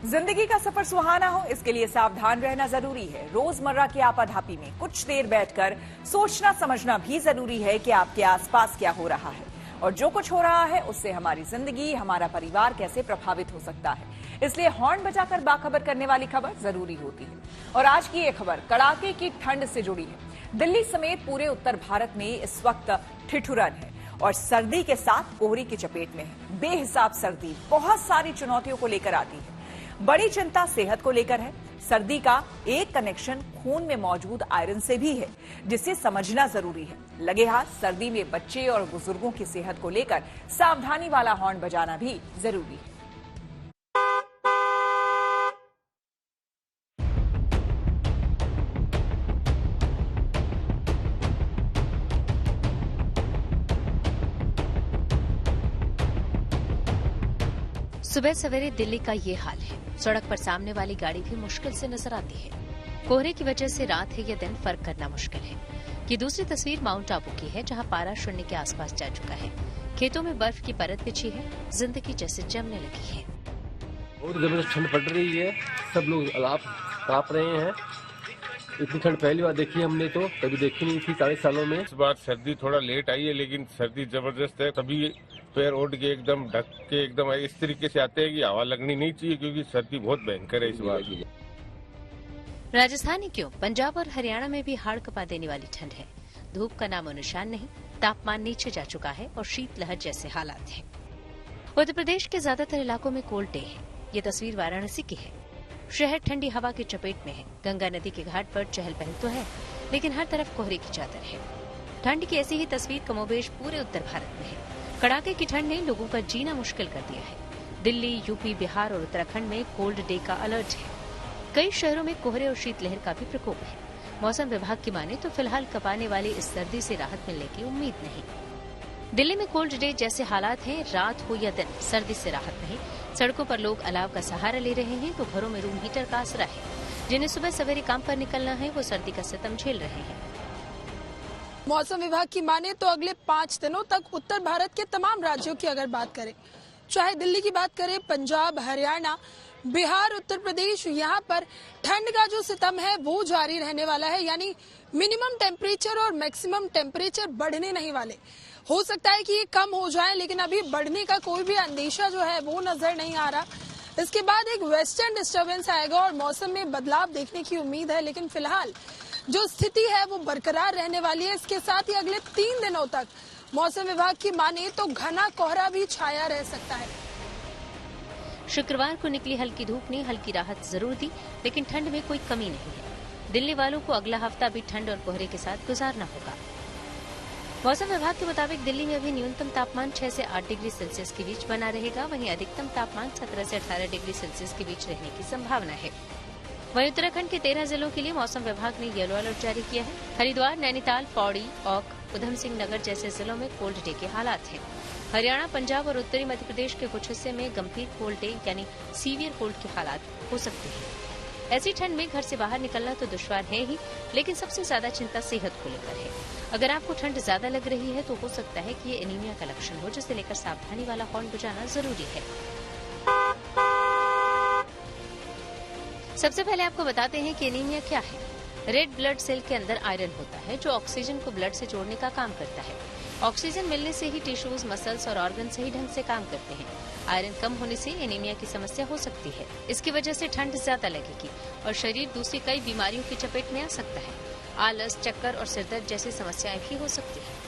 जिंदगी का सफर सुहाना हो, इसके लिए सावधान रहना जरूरी है। रोजमर्रा की आपाधापी में कुछ देर बैठकर सोचना समझना भी जरूरी है कि आपके आसपास क्या हो रहा है और जो कुछ हो रहा है उससे हमारी जिंदगी, हमारा परिवार कैसे प्रभावित हो सकता है। इसलिए हॉर्न बजाकर बाखबर करने वाली खबर जरूरी होती है। और आज की ये खबर कड़ाके की ठंड से जुड़ी है। दिल्ली समेत पूरे उत्तर भारत में इस वक्त ठिठुरन है और सर्दी के साथ कोहरे की चपेट में है। बेहिसाब सर्दी बहुत सारी चुनौतियों को लेकर आती है। बड़ी चिंता सेहत को लेकर है। सर्दी का एक कनेक्शन खून में मौजूद आयरन से भी है, जिसे समझना जरूरी है। लगे हाथ सर्दी में बच्चे और बुजुर्गों की सेहत को लेकर सावधानी वाला हॉर्न बजाना भी जरूरी है। सुबह सवेरे दिल्ली का ये हाल है। सड़क पर सामने वाली गाड़ी भी मुश्किल से नजर आती है। कोहरे की वजह से रात है या दिन फर्क करना मुश्किल है। ये दूसरी तस्वीर माउंट आबू की है, जहां पारा शून्य के आसपास जा चुका है। खेतों में बर्फ की परत बिछी है, जिंदगी जैसे जमने लगी है। बहुत जबरदस्त ठंड पड़ रही है, सब लोग कांप रहे हैं। इतनी ठंड पहली बार देखी हमने, तो कभी देखी नहीं थी 40 सालों में। इस बार सर्दी थोड़ा लेट आई है, लेकिन सर्दी जबरदस्त है। कभी पैर ओढ़ के एकदम ढक के एकदम इस तरीके से आते हैं कि हवा लगनी नहीं चाहिए, क्योंकि सर्दी बहुत भयंकर है इस बार। राजस्थान ही क्यों, पंजाब और हरियाणा में भी हाड़ कपा देने वाली ठंड है। धूप का नामो निशान नहीं, तापमान नीचे जा चुका है और शीतलहर जैसे हालात हैं। उत्तर प्रदेश के ज्यादातर इलाकों में कोल्ड डे है। ये तस्वीर वाराणसी की है। शहर ठंडी हवा की चपेट में है। गंगा नदी के घाट पर चहल पहल तो है, लेकिन हर तरफ कोहरे की चादर है। ठंड की ऐसी ही तस्वीर कमोबेश पूरे उत्तर भारत में है। कड़ाके की ठंड ने लोगों का जीना मुश्किल कर दिया है। दिल्ली, यूपी, बिहार और उत्तराखंड में कोल्ड डे का अलर्ट है। कई शहरों में कोहरे और शीतलहर का भी प्रकोप है। मौसम विभाग की माने तो फिलहाल कपाने वाली इस सर्दी से राहत मिलने की उम्मीद नहीं। दिल्ली में कोल्ड डे जैसे हालात हैं। रात हो या दिन, सर्दी से राहत नहीं। सड़कों पर लोग अलाव का सहारा ले रहे हैं तो घरों में रूम हीटर का आसरा है। जिन्हें सुबह सवेरे काम पर निकलना है वो सर्दी का सितम झेल रहे हैं। मौसम विभाग की माने तो अगले 5 दिनों तक उत्तर भारत के तमाम राज्यों की अगर बात करें, चाहे दिल्ली की बात करें, पंजाब, हरियाणा, बिहार, उत्तर प्रदेश, यहाँ पर ठंड का जो सितम है वो जारी रहने वाला है। यानी मिनिमम टेम्परेचर और मैक्सिमम टेम्परेचर बढ़ने नहीं वाले। हो सकता है कि ये कम हो जाए, लेकिन अभी बढ़ने का कोई भी अंदेशा जो है वो नजर नहीं आ रहा। इसके बाद एक वेस्टर्न डिस्टर्बेंस आएगा और मौसम में बदलाव देखने की उम्मीद है, लेकिन फिलहाल जो स्थिति है वो बरकरार रहने वाली है। इसके साथ ही अगले 3 दिनों तक मौसम विभाग की माने तो घना कोहरा भी छाया रह सकता है। शुक्रवार को निकली हल्की धूप ने हल्की राहत जरूर दी, लेकिन ठंड में कोई कमी नहीं है। दिल्ली वालों को अगला हफ्ता भी ठंड और कोहरे के साथ गुजारना होगा। मौसम विभाग के मुताबिक दिल्ली में अभी न्यूनतम तापमान 6 से 8 डिग्री सेल्सियस के बीच बना रहेगा। वहीं अधिकतम तापमान 17 से 18 डिग्री सेल्सियस के बीच रहने की संभावना है। वहीं उत्तराखंड के 13 जिलों के लिए मौसम विभाग ने येलो अलर्ट जारी किया है। हरिद्वार, नैनीताल, पौड़ी, औक, उधम सिंह नगर जैसे जिलों में कोल्ड डे के हालात हैं। हरियाणा, पंजाब और उत्तरी मध्य प्रदेश के कुछ हिस्से में गंभीर कोल्ड डे यानी सीवियर कोल्ड के हालात हो सकते हैं। ऐसी ठंड में घर से बाहर निकलना तो दुश्वार है ही, लेकिन सबसे ज्यादा चिंता सेहत को लेकर है। अगर आपको ठंड ज्यादा लग रही है तो हो सकता है कि ये एनीमिया का लक्षण हो, जिसे लेकर सावधानी वाला हॉर्न बजाना जरूरी है। सबसे पहले आपको बताते हैं कि एनीमिया क्या है। रेड ब्लड सेल के अंदर आयरन होता है, जो ऑक्सीजन को ब्लड से जोड़ने का काम करता है। ऑक्सीजन मिलने से ही टिश्यूज, मसल्स और ऑर्गन सही ढंग से काम करते हैं। आयरन कम होने से एनीमिया की समस्या हो सकती है। इसकी वजह से ठंड ज्यादा लगेगी और शरीर दूसरी कई बीमारियों की चपेट में आ सकता है। आलस, चक्कर और सिरदर्द जैसी समस्याएं भी हो सकती है।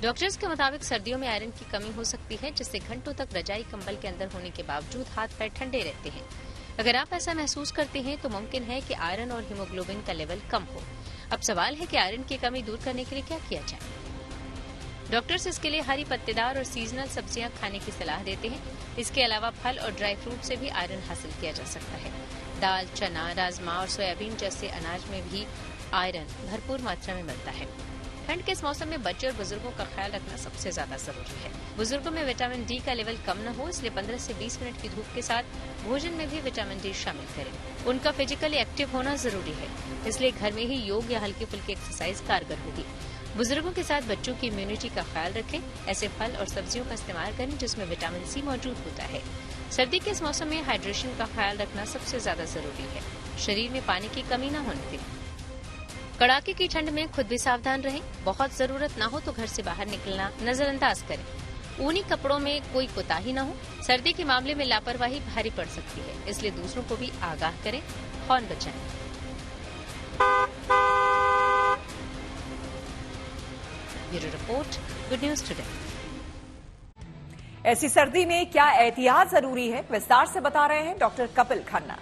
डॉक्टर्स के मुताबिक सर्दियों में आयरन की कमी हो सकती है, जिससे घंटों तक रजाई कंबल के अंदर होने के बावजूद हाथ पैर ठंडे रहते हैं। अगर आप ऐसा महसूस करते हैं तो मुमकिन है कि आयरन और हीमोग्लोबिन का लेवल कम हो। अब सवाल है कि आयरन की कमी दूर करने के लिए क्या किया जाए। डॉक्टर्स इसके लिए हरी पत्तेदार और सीजनल सब्जियां खाने की सलाह देते हैं। इसके अलावा फल और ड्राई फ्रूट से भी आयरन हासिल किया जा सकता है। दाल, चना, राजमा और सोयाबीन जैसे अनाज में भी आयरन भरपूर मात्रा में मिलता है। ठंड के इस मौसम में बच्चे और बुजुर्गों का ख्याल रखना सबसे ज्यादा जरूरी है। बुजुर्गों में विटामिन डी का लेवल कम न हो, इसलिए 15 से 20 मिनट की धूप के साथ भोजन में भी विटामिन डी शामिल करें। उनका फिजिकली एक्टिव होना जरूरी है, इसलिए घर में ही योग या हल्की फुल्की एक्सरसाइज कारगर होगी। बुजुर्गों के साथ बच्चों की इम्यूनिटी का ख्याल रखें। ऐसे फल और सब्जियों का इस्तेमाल करें जिसमें विटामिन सी मौजूद होता है। सर्दी के इस मौसम में हाइड्रेशन का ख्याल रखना सबसे ज्यादा जरूरी है। शरीर में पानी की कमी न होने दें। कड़ाके की ठंड में खुद भी सावधान रहें। बहुत जरूरत न हो तो घर से बाहर निकलना नजरअंदाज करें। ऊनी कपड़ों में कोई कोताही न हो। सर्दी के मामले में लापरवाही भारी पड़ सकती है, इसलिए दूसरों को भी आगाह करें। हॉर्न बजाएं। Bureau report, good news today. ऐसी सर्दी में क्या एहतियात जरूरी है, विस्तार से बता रहे हैं डॉक्टर कपिल खन्ना।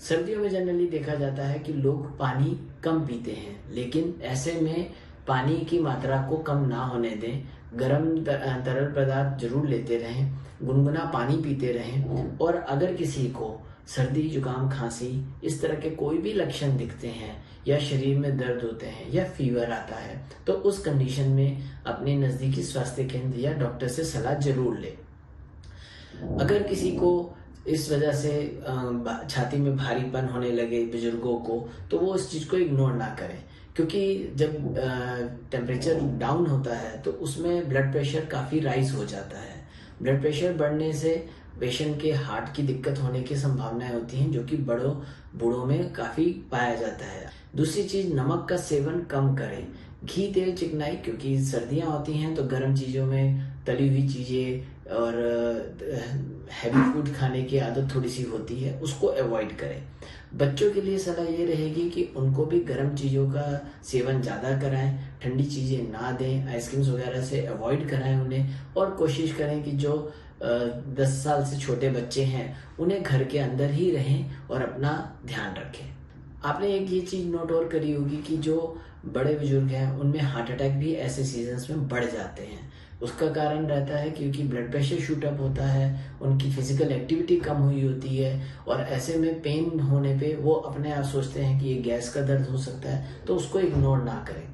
सर्दियों में जनरली देखा जाता है कि लोग पानी कम पीते हैं, लेकिन ऐसे में पानी की मात्रा को कम ना होने दें। गर्म तरल पदार्थ जरूर लेते रहें, गुनगुना पानी पीते रहें, और अगर किसी को सर्दी, जुकाम, खांसी इस तरह के कोई भी लक्षण दिखते हैं या शरीर में दर्द होते हैं या फीवर आता है तो उस कंडीशन में अपने नजदीकी स्वास्थ्य केंद्र या डॉक्टर से सलाह जरूर ले। अगर किसी को इस वजह से छाती में भारीपन होने लगे बुजुर्गों को, तो वो इस चीज को इग्नोर ना करें, क्योंकि जब टेम्परेचर डाउन होता है तो उसमें ब्लड प्रेशर काफी राइज हो जाता है। ब्लड प्रेशर बढ़ने से पेशेंट के हार्ट की दिक्कत होने की संभावनाएं होती हैं, जो कि बूढ़ों में काफी पाया जाता है। दूसरी चीज, नमक का सेवन कम करें। घी, तेल, चिकनाई, क्योंकि सर्दियां होती हैं तो गर्म चीजों में तली हुई चीजें और हैवी फूड खाने की आदत थोड़ी सी होती है, उसको अवॉइड करें। बच्चों के लिए सलाह ये रहेगी कि उनको भी गर्म चीजों का सेवन ज्यादा कराएं, ठंडी चीजें ना दें, आइसक्रीम्स वगैरह से अवॉइड कराएं उन्हें, और कोशिश करें कि जो 10 साल से छोटे बच्चे हैं उन्हें घर के अंदर ही रहें और अपना ध्यान रखें। आपने एक ये चीज नोट और करी होगी कि जो बड़े बुजुर्ग हैं उनमें हार्ट अटैक भी ऐसे सीजन्स में बढ़ जाते हैं। उसका कारण रहता है क्योंकि ब्लड प्रेशर शूट अप होता है, उनकी फिजिकल एक्टिविटी कम हुई होती है, और ऐसे में पेन होने पे वो अपने आप सोचते हैं कि ये गैस का दर्द हो सकता है, तो उसको इग्नोर ना करें।